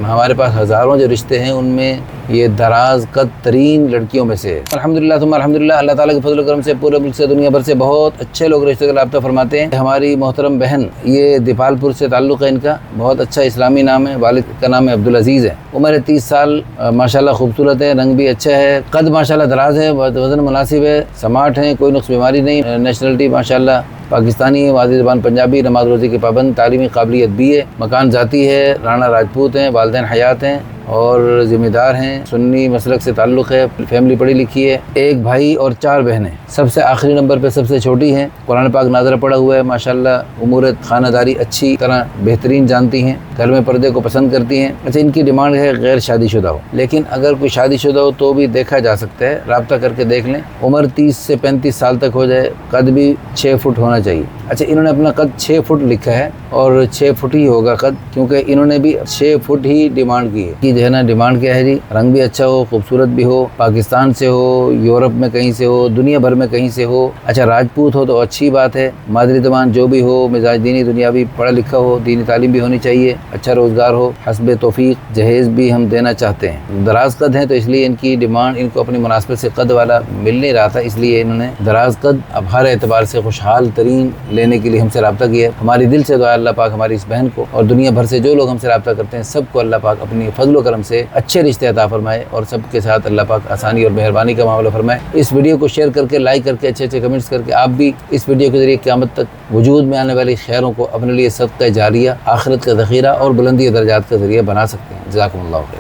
हमारे पास हज़ारों जो रिश्ते हैं उनमें ये दराज कद तरीन लड़कियों में से है। अल्हम्दुलिल्लाह तुम अल्हम्दुलिल्लाह, अल्लाह ताला के फजल करम से पूरे मुल्क से दुनिया भर से बहुत अच्छे लोग रिश्ते का रब्ता फरमाते हैं। हमारी मोहतरम बहन, ये दीपालपुर से ताल्लुक़ है इनका, बहुत अच्छा इस्लामी नाम है, वालिद का नाम है अब्दुल अजीज़ है, उम्र 30 साल, माशाल्लाह खूबसूरत है, रंग भी अच्छा है, कद माशाल्लाह दराज है, वज़न मुनासिब है, स्मार्ट है, कोई नुक्स बीमारी नहीं, नेशनलिटी माशाल्लाह पाकिस्तानी है, वादी ज़बान पंजाबी, नमाज रोज़ी के पाबंद, तालीमी काबिलियत भी है, मकान ज़ाती है, राणा राजपूत हैं, वालिदैन हयात हैं और ज़िम्मेदार हैं, सुन्नी मसलक से ताल्लुक़ है, फैमिली पढ़ी लिखी है, एक भाई और 4 बहनें, सबसे आखिरी नंबर पे सबसे छोटी हैं, कुरान पाक नाज़रा पढ़ा हुआ है, माशाल्लाह उमूर खानादारी अच्छी तरह बेहतरीन जानती हैं, घर में पर्दे को पसंद करती हैं। अच्छा, इनकी डिमांड है गैर शादीशुदा हो, लेकिन अगर कोई शादीशुदा हो तो भी देखा जा सकता है, रब्ता करके देख लें। उम्र 30 से 35 साल तक हो जाए, कद भी 6 फुट होना चाहिए। अच्छा, इन्होंने अपना कद 6 फुट लिखा है और 6 फुट ही होगा कद, क्योंकि इन्होंने भी 6 फुट ही डिमांड की है कि जो है ना, डिमांड क्या है जी, रंग भी अच्छा हो, खूबसूरत भी हो, पाकिस्तान से हो, यूरोप में कहीं से हो, दुनिया भर में कहीं से हो। अच्छा, राजपूत हो तो अच्छी बात है, मादरी ज़बान जो भी हो, मिजाज दीनी दुनियावी पढ़ा लिखा हो, दीनी तालीम भी होनी चाहिए, अच्छा रोज़गार हो, हस्बे तौफीक जहेज़ भी हम देना चाहते हैं। दराज कद है तो इसलिए इनकी डिमांड, इनको अपनी मुनासिबत से कद वाला मिल नहीं रहा था, इसलिए इन्होंने दराज कद अब हर एतबार से खुशहाल तरीन लेने के लिए हमसे रब्ता किया है। हमारी दिल से दुआ अल्लाह पाक हमारी इस बहन को और दुनिया भर से जो लोग हमसे रब्ता करते हैं सबको अल्लाह पाक अपनी फजल करम से अच्छे रिश्ते अता फरमाए और सबके साथ अल्लाह पाक आसानी और मेहरबानी का मामला फरमाए। इस वीडियो को शेयर करके, लाइक करके, अच्छे अच्छे कमेंट्स करके आप भी इस वीडियो के ज़रिए क़यामत तक वजूद में आने वाली खैरों को अपने लिए सदक़ा जारिया, आखिरत का ज़ख़ीरा और बुलंदी दर्जात का ज़रिया बना सकते हैं। जज़ाकुमुल्लाह खैर।